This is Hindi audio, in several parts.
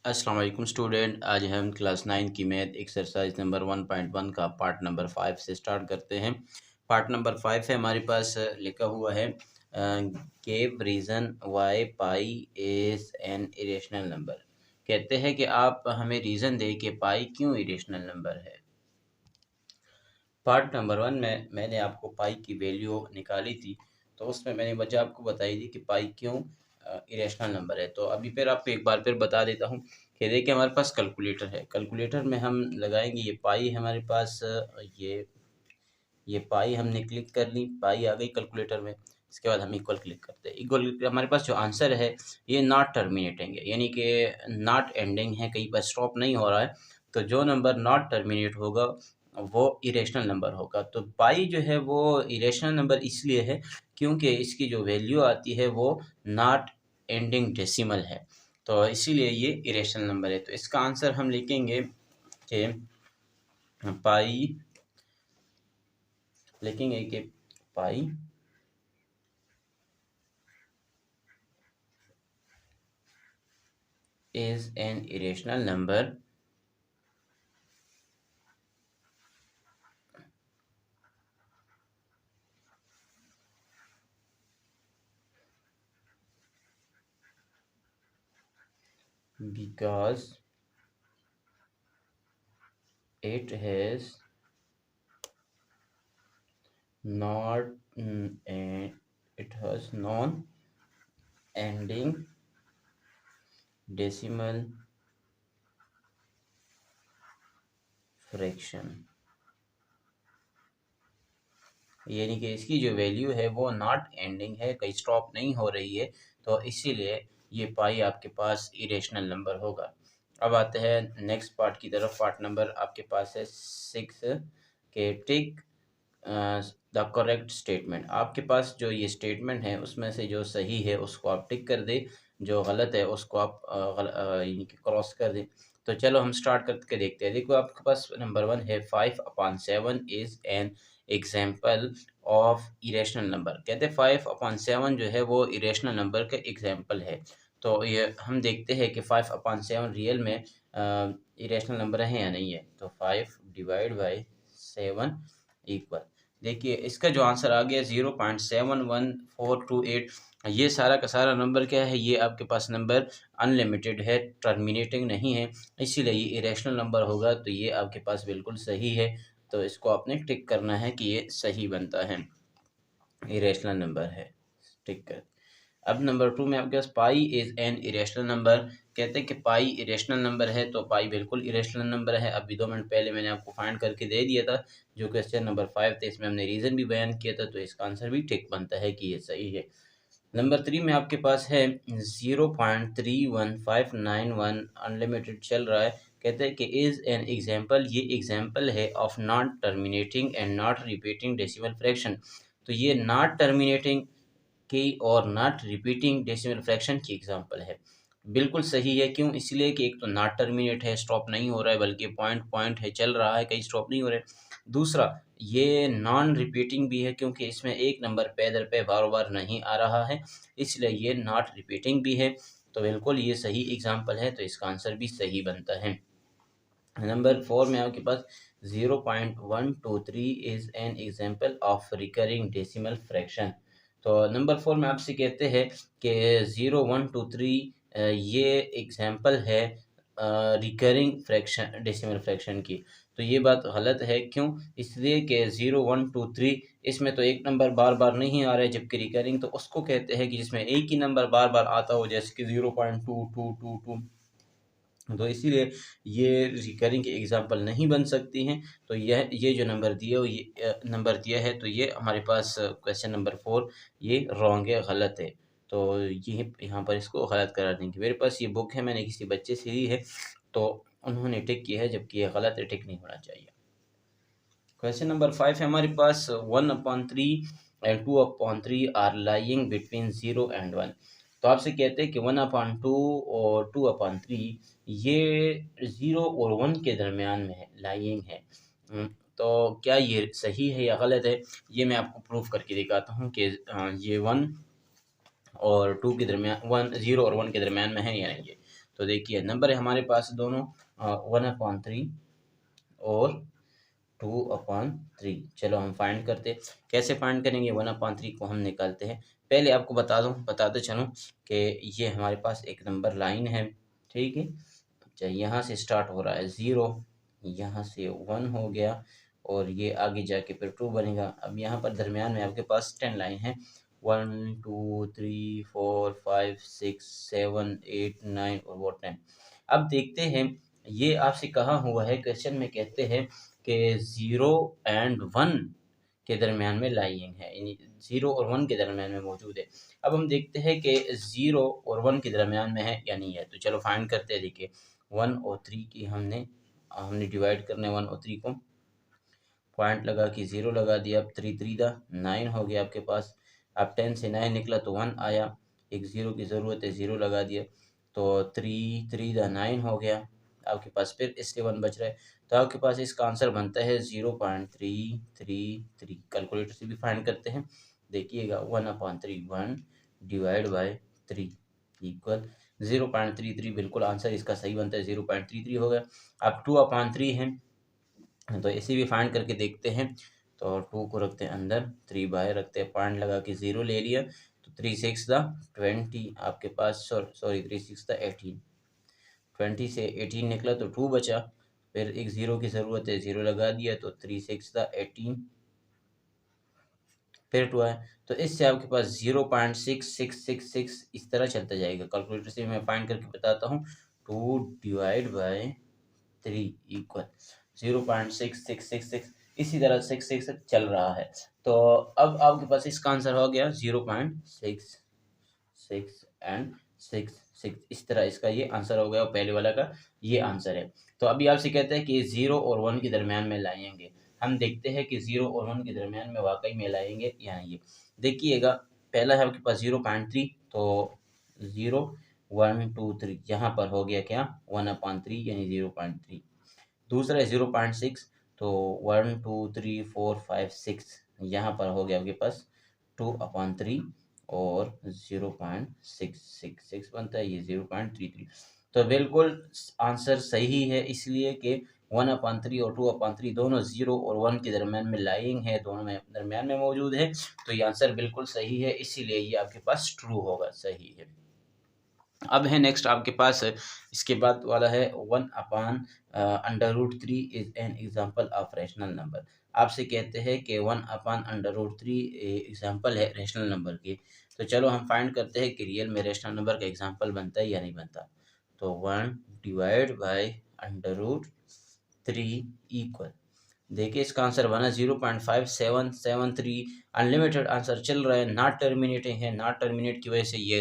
अस्सलाम वालेकुम स्टूडेंट। आज हम क्लास 9 की मैथ एक्सरसाइज नंबर 1.1 का पार्ट नंबर 5 से स्टार्ट करते हैं। पार्ट नंबर 5 है हमारे पास लिखा हुआ है give reason why pi is an irrational number. कहते हैं कि आप हमें रीज़न दें कि पाई क्यों इरेशनल नंबर है। पार्ट नंबर 1 में मैंने आपको पाई की वैल्यू निकाली थी, तो उसमें मैंने वजह आपको बताई थी कि पाई क्यों इरेशनल नंबर है। तो अभी फिर आपको एक बार फिर बता देता हूँ कि देखिए हमारे पास कैलकुलेटर है। कैलकुलेटर में हम लगाएंगे, ये पाई है हमारे पास, ये पाई हमने क्लिक कर ली, पाई आ गई कैलकुलेटर में। इसके बाद हम इक्वल क्लिक करते हैं। इक्वल हमारे पास जो आंसर है ये नॉट टर्मिनेटिंग है, यानी कि नॉट एंडिंग है, कहीं पर स्टॉप नहीं हो रहा है। तो जो नंबर नॉट टर्मिनेट होगा वो इरेशनल नंबर होगा। तो पाई जो है वो इरेशनल नंबर इसलिए है क्योंकि इसकी जो वैल्यू आती है वो नॉट एंडिंग डेसिमल है, तो इसीलिए ये इरेशनल नंबर है। तो इसका आंसर हम लिखेंगे कि पाई, लिखेंगे कि पाई is an irrational number because it has not it has non-ending decimal fraction, यानी कि इसकी जो वैल्यू है वो नॉट एंडिंग है, कहीं स्टॉप नहीं हो रही है, तो इसीलिए ये पाई आपके पास इरेशनल नंबर होगा। अब आते हैं नेक्स्ट पार्ट की तरफ। पार्ट नंबर आपके पास है 6 के टिक द करेक्ट स्टेटमेंट। आपके पास जो ये स्टेटमेंट है उसमें से जो सही है उसको आप टिक कर दें, जो गलत है उसको आप यानी कि क्रॉस कर दें। तो चलो हम स्टार्ट करके देखते हैं। देखो आपके पास नंबर 1 है 5/7 is an example of irrational number. कहते हैं 5/7 जो है वो इरेशनल नंबर का एग्जाम्पल है। तो ये हम देखते हैं कि 5/7 रियल में इरेशनल नंबर है या नहीं है। तो 5/7 इक्वल, देखिए इसका जो आंसर आ गया 0.71428। ये सारा का सारा नंबर क्या है, ये आपके पास नंबर अनलिमिटेड है, टर्मिनेटिंग नहीं है, इसीलिए ये इरेशनल नंबर होगा। तो ये आपके पास बिल्कुल सही है, तो इसको आपने टिक करना है कि ये सही बनता है, इरेशनल नंबर है, टिक कर। अब नंबर 2 में आपके पास पाई इज़ एन इरेशनल नंबर। कहते हैं कि पाई इरेशनल नंबर है, तो पाई बिल्कुल इरेशनल नंबर है। अभी 2 मिनट पहले मैंने आपको फाइंड करके दे दिया था, जो क्वेश्चन नंबर 5 था, इसमें हमने रीज़न भी बयान किया था, तो इसका आंसर भी टिक बनता है कि ये सही है। नंबर 3 में आपके पास है 0.31591 अनलिमिटेड चल रहा है। कहते हैं कि इज़ एन एग्जाम्पल, ये एग्जाम्पल है of not terminating and not repeating decimal fraction. तो ये नॉट टर्मिनेटिंग की और नॉट रिपीटिंग डेसिमल फ्रैक्शन की एग्जांपल है। बिल्कुल सही है, क्यों? इसलिए कि एक तो नॉट टर्मिनेट है, स्टॉप नहीं हो रहा है, बल्कि पॉइंट पॉइंट है, चल रहा है, कहीं स्टॉप नहीं हो रहा है। दूसरा, ये नॉन रिपीटिंग भी है, क्योंकि इसमें एक नंबर पे दर पे बार बार नहीं आ रहा है, इसलिए ये नॉट रिपीटिंग भी है। तो बिल्कुल ये सही एग्जाम्पल है, तो इसका आंसर भी सही बनता है। नंबर 4 में आपके पास 0.123 is an example of recurring decimal fraction. तो नंबर 4 में आपसे कहते हैं कि 0.123 ये एग्जाम्पल है रिकरिंग फ्रैक्शन, डेसिमल फ्रैक्शन की। तो ये बात गलत है, क्यों? इसलिए कि 0.123 इसमें तो एक नंबर बार बार नहीं आ रहा है, जबकि रिकरिंग तो उसको कहते हैं कि जिसमें एक ही नंबर बार बार आता हो, जैसे कि 0.2222। तो इसीलिए ये रिकरिंग की एग्जांपल नहीं बन सकती हैं। तो ये जो नंबर दिए हो, ये नंबर दिया है, तो ये हमारे पास क्वेश्चन नंबर 4 ये रॉन्ग है, गलत है। तो ये यहाँ पर इसको गलत करार देंगे। मेरे पास ये बुक है, मैंने किसी बच्चे से ली है, तो उन्होंने टिक किया है, जबकि ये गलत है, टिक नहीं होना चाहिए। क्वेश्चन नंबर 5 है हमारे पास 1/3 and 2/3 are lying between 0 and 1। तो आपसे कहते हैं कि 1/2 और 2/3 ये 0 और 1 के दरमियान में है, लाइंग है। तो क्या ये सही है या गलत है, ये मैं आपको प्रूफ करके दिखाता हूँ कि ये 1 और 2 के दरमियान, 1 0 और 1 के दरमियान में है या नहीं है। तो देखिए नंबर है हमारे पास दोनों 1/3 और 2/3। चलो हम फाइंड करते, कैसे फाइंड करेंगे? 1/3 को हम निकालते हैं। पहले आपको बताते चलूँ कि ये हमारे पास एक नंबर लाइन है, ठीक है। अच्छा, यहाँ से स्टार्ट हो रहा है 0, यहाँ से 1 हो गया और ये आगे जाके फिर 2 बनेगा। अब यहाँ पर दरमियान में आपके पास 10 लाइन है, 1 2 3 4 5 6 7 8 9 और वो 10। अब देखते हैं, ये आपसे कहा हुआ है क्वेश्चन में, कहते हैं कि 0 एंड 1 के दरमियान में लाइंग है, यानी 0 और 1 के दरमियान में मौजूद है। अब हम देखते हैं कि 0 और 1 के दरमियान में है या नहीं है। तो चलो फाइंड करते हैं। देखिए 1 और 3 की हमने डिवाइड करने 1 और 3 को, पॉइंट लगा कि 0 लगा दिया। अब 3 3 दा 9 हो गया आपके पास। अब 10 से 9 निकला तो 1 आया, एक 0 की ज़रूरत है, 0 लगा दिया तो 3 3 दा 9 हो गया आपके पास। फिर इसके 1 बच रहा है, तो आपके पास इसका आंसर बनता है 0.333। कैलकुलेटर से भी फाइंड करते हैं, देखिएगा 1/3 1 डिवाइड बाय 3 इक्वल 0.33। बिल्कुल आंसर इसका सही बनता है, 0.33 हो गया। अब 2/3 है, तो इसे भी फाइंड करके देखते हैं। तो 2 को रखते हैं अंदर, 3 बाहर रखते हैं, पॉइंट लगा के 0 ले लिया तो 3 6 दा 20 आपके पास, सॉरी 3 6 दा 18, 20 से 18 निकला तो 2 बचा। फिर एक 0 की ज़रूरत है, 0 लगा दिया तो 3 6 दा 18, फिर 2 आया। तो इससे आपके पास 0.6666 इस तरह चलता जाएगा। कैलकुलेटर से मैं फाइंड करके बताता हूँ। 2 डिवाइड बाय 3 इक्वल 0.6666, इसी तरह 66 चल रहा है। तो अब आपके पास इसका आंसर हो गया 0.66 एंड 66, इस तरह इसका ये आंसर हो गया, और पहले वाला का ये आंसर है। तो अभी आपसे कहते हैं कि 0 और 1 के दरमियान में लाएंगे। हम देखते हैं कि 0 और 1 के दरमियान में वाकई में लाएंगे या नहीं। देखिएगा पहला है आपके पास 0.3, तो 0 1 2 3 यहाँ पर हो गया क्या 1/3 यानी 0.3। दूसरा है 0.6, तो 1 2 3 4 5 6 यहाँ पर हो गया आपके पास 2/3 और 0.666 बनता है, ये 0.33। तो बिल्कुल आंसर सही है, इसलिए कि 1/3 और 2/3 दोनों 0 और 1 के दरमियान में लाइंग है, दोनों में दरमियान में मौजूद है। तो ये आंसर बिल्कुल सही है, इसीलिए ये आपके पास ट्रू होगा, सही है। अब है नेक्स्ट आपके पास, इसके बाद वाला है 1/√3 is an example of rational number. आपसे कहते हैं कि 1/√3 एग्जाम्पल है रैशनल नंबर की। तो चलो हम फाइंड करते हैं कि रियल में रैशनल नंबर का एग्जाम्पल बनता है या नहीं बनता। तो 1 डिवाइड बाय √3 इक्वल, देखिए इसका आंसर बना 0.5773। अनलिमिटेड आंसर चल रहा है, नॉट टर्मिनेटिंग है, नॉट टर्मिनेट की वजह से ये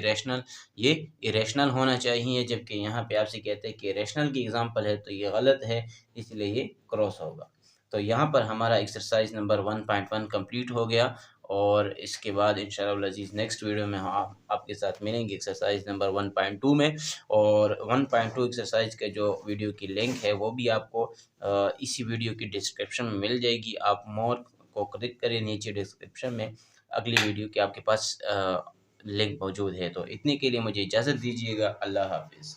इरेशनल होना चाहिए, जबकि यहाँ पे आपसे कहते हैं कि रेशनल की एग्जांपल है, तो ये गलत है, इसलिए ये क्रॉस होगा। तो यहाँ पर हमारा एक्सरसाइज नंबर 1.1 कंप्लीट हो गया, और इसके बाद इंशाअल्लाह अज़ीज़ नेक्स्ट वीडियो में हम आपके साथ मिलेंगे एक्सरसाइज नंबर 1.2 में। और 1.2 एक्सरसाइज के जो वीडियो की लिंक है वो भी आपको इसी वीडियो की डिस्क्रिप्शन में मिल जाएगी। आप मोर को क्लिक करें नीचे डिस्क्रिप्शन में, अगली वीडियो की आपके पास लिंक मौजूद है। तो इतने के लिए मुझे इजाज़त दीजिएगा। अल्लाह हाफिज़।